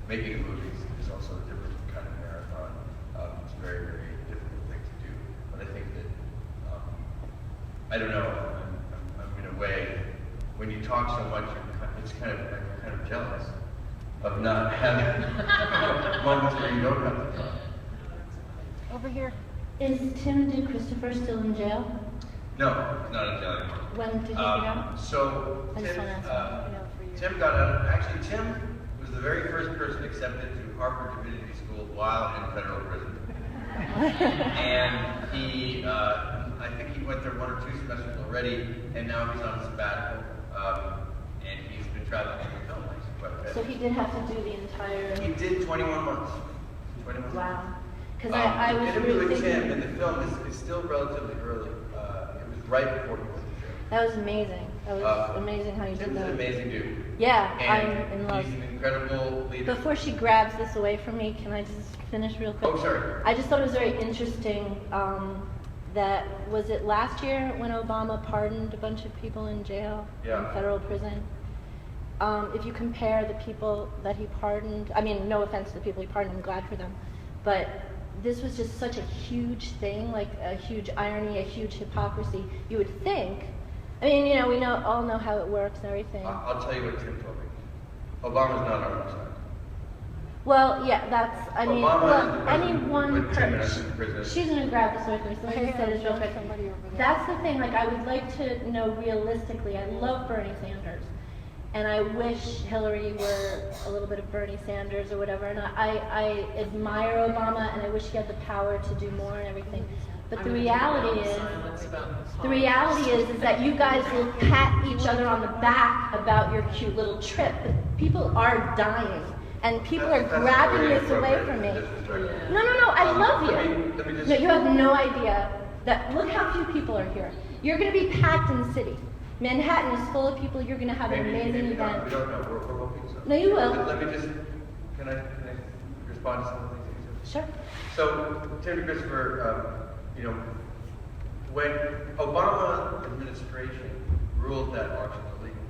making a movie is also a different kind of marathon. It's a very, very difficult thing to do. But I think that, I don't know, I'm in a way, when you talk so much, I'm kind of jealous of not having moments where you don't have to talk. Over here. Is Tim DeChristopher still in jail? No, he's not in jail anymore. When did he get out? So I just want to ask Tim got out. Actually, Tim was the very first person accepted to Harvard Divinity School while in federal prison. And he, I think he went there 1 or 2 semesters already, and now he's on a sabbatical. And he's been traveling to the film quite a bit. So he did have to do the entire. He did 21 months. 21 Wow. Because I was the interview really with thinking. Tim in the film is still relatively early. It was right before he went to jail. That was amazing. That was amazing how you did Tim's that. an amazing dude. Yeah, And I'm in love. he's an incredible leader. Before she grabs this away from me, can I just finish real quick? Oh, sorry. I just thought it was very interesting that, was it last year when Obama pardoned a bunch of people in jail, in federal prison? If you compare the people that he pardoned, I mean, no offense to the people he pardoned, I'm glad for them, but this was just such a huge thing, like a huge irony, a huge hypocrisy. You would think, I mean, you know, we all know how it works and everything. I'll tell you what Tim told me. Obama's not on our side. Well, yeah, that's, I mean, Obama well, is any one with Tim and person, us in prison. she's going to grab this with me, so let me say this real quick. That's the thing, like, I would like to know realistically, I love Bernie Sanders, and I wish Hillary were a little bit of Bernie Sanders or whatever, and I admire Obama, and I wish he had the power to do more and everything. But the reality is that you guys will pat each other on the back about your cute little trip, but people are dying. And people are grabbing this away from me. No, I love you. No, you have no idea that, look how few people are here. You're going to be packed in the city. Manhattan is full of people. You're going to have an amazing event. We don't know. We're hoping so. No, you will. Let me just, can I respond to some of the things you said? Sure. So, Tim DeChristopher, you know, when Obama administration ruled that auction illegal,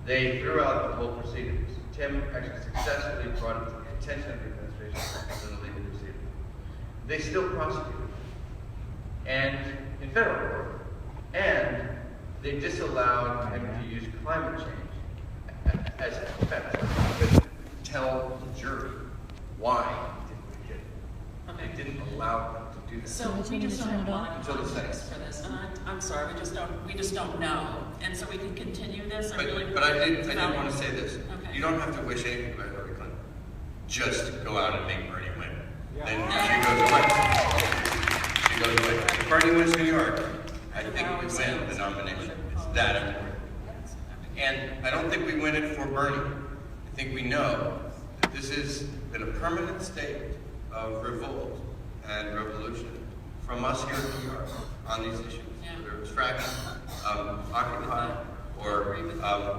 they threw out the whole proceedings. Tim actually successfully brought it to the attention of the administration as an illegal proceeding. They still prosecuted him, and in federal court, and they disallowed him to use climate change as a defense. They couldn't tell the jury why he did what he did. They didn't allow them to do that. So we just don't have a lot of Until the context for this, and I'm sorry, we just don't know. And so we can continue this. But I did want to say this. Okay. You don't have to wish anything about Hillary Clinton. Just go out and make Bernie win. Then she goes away. She goes away. If Bernie wins New York, I think we win the nomination. It's that important. And I don't think we win it for Bernie. I think we know that this has been a permanent state of revolt and revolution from us here in New York on these issues, whether it's fracking, Occupy, or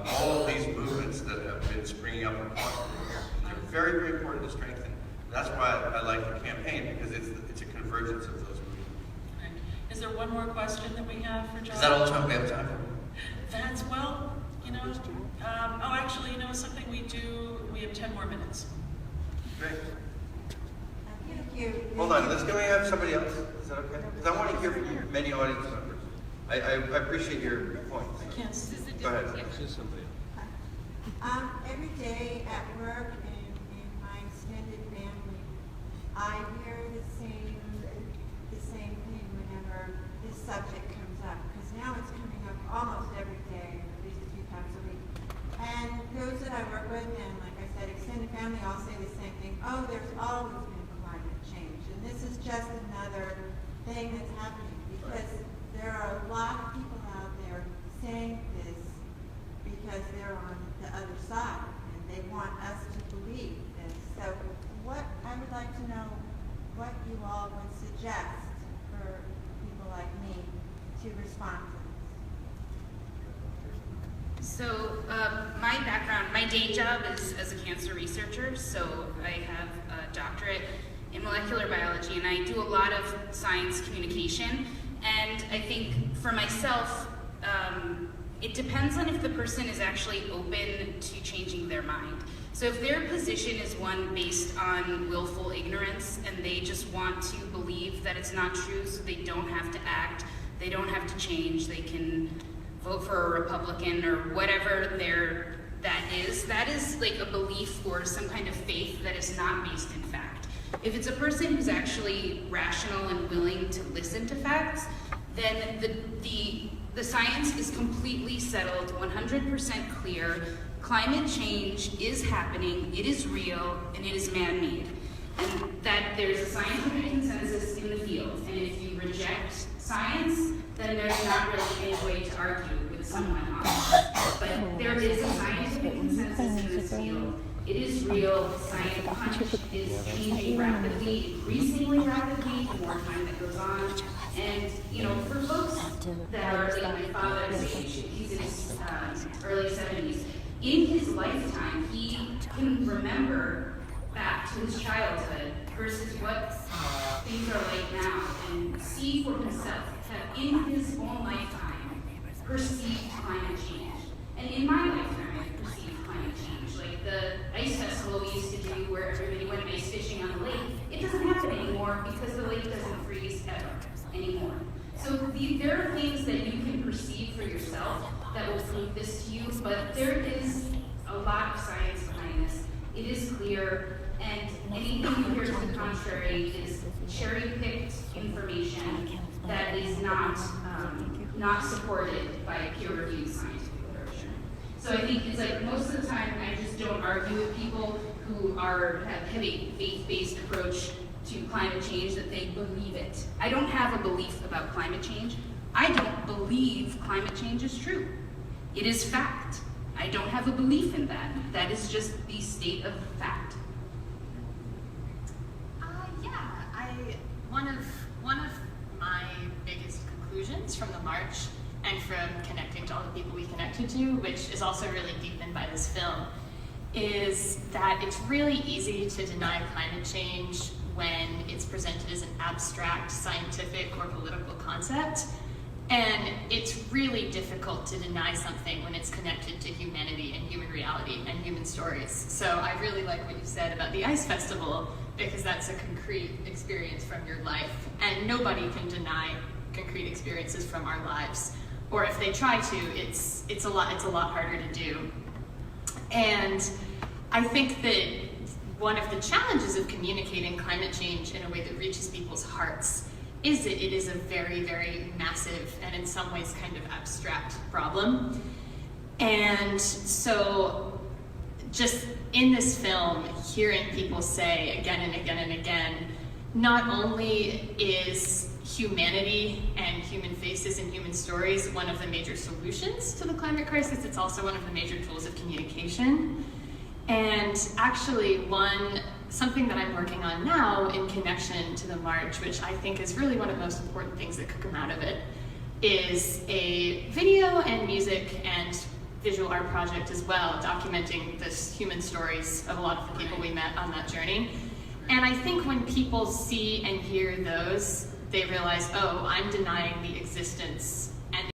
all of these movements that have been springing up across the world. They're very, very important to strengthen. That's why I like the campaign, because it's a convergence of those movements. Okay. Is there one more question that we have for John? Is that all the time we have time for? That's, well, you know, actually, you know, something we have 10 more minutes. Great. Thank you. Hold on, can we have somebody else? Is that okay? Because I want to hear from many audience members. I appreciate your points. Yes. Go ahead. Every day at work and in my extended family, I hear the same thing whenever this subject comes up, because now it's coming up almost every day, at least a few times a week. And those that I work with, and like I said, extended family, all say the same thing. Oh, there's always been climate change, and this is just another thing that's happening, because there are a lot of people out there saying this because they're on the other side and they want us to believe this. So what I would like to know what you all would suggest for people like me to respond to this. So my background, my day job is as a cancer researcher, so I have a doctorate in molecular biology and I do a lot of science communication. And I think for myself, it depends on if the person is actually open to changing their mind. So if their position is one based on willful ignorance and they just want to believe that it's not true so they don't have to act, they don't have to change, they can vote for a Republican or whatever that is like a belief or some kind of faith that is not based in fact. If it's a person who's actually rational and willing to listen to facts, then the science is completely settled, 100% clear. Climate change is happening, it is real, and it is man-made. And that there's a scientific consensus in the field. And if you reject science, then there's not really any way to argue with someone on it. But there is a scientific consensus in this field. It is real, science is changing rapidly, increasingly rapidly, the more time that goes on. And, you know, for folks that are like my father's age, he's in his early 70s, in his lifetime, he can remember back to his childhood versus what things are like now and see for himself that in his own lifetime perceived climate change. And in my lifetime, I perceived climate change. Like the ice festival we used to do where everybody went ice fishing on the lake, it doesn't happen anymore because the lake doesn't freeze ever anymore. So there are things that you can perceive for yourself that will prove this to you, but there is a lot of science behind this. It is clear, and anything you hear to the contrary is cherry-picked information that is not supported by peer-reviewed scientific literature. So I think it's like most of the time I just don't argue with people who have a faith-based approach to climate change, that they believe it. I don't have a belief about climate change. I don't believe climate change is true. It is fact. I don't have a belief in that. That is just the state of fact. One of my biggest conclusions from the march and from connecting to all the people we connected to, which is also really deepened by this film, is that it's really easy to deny climate change when it's presented as an abstract scientific or political concept. And it's really difficult to deny something when it's connected to humanity and human reality and human stories. So I really like what you said about the ice festival, because that's a concrete experience from your life. And nobody can deny concrete experiences from our lives. Or if they try to, it's a lot harder to do. And I think that one of the challenges of communicating climate change in a way that reaches people's hearts is that it is a very, very massive and in some ways kind of abstract problem. And so just in this film, hearing people say again and again and again, not only is humanity and human faces and human stories one of the major solutions to the climate crisis, it's also one of the major tools of communication. And actually something that I'm working on now in connection to the march, which I think is really one of the most important things that could come out of it, is a video and music and visual art project as well, documenting the human stories of a lot of the people we met on that journey. And I think when people see and hear those, they realize, oh, I'm denying the existence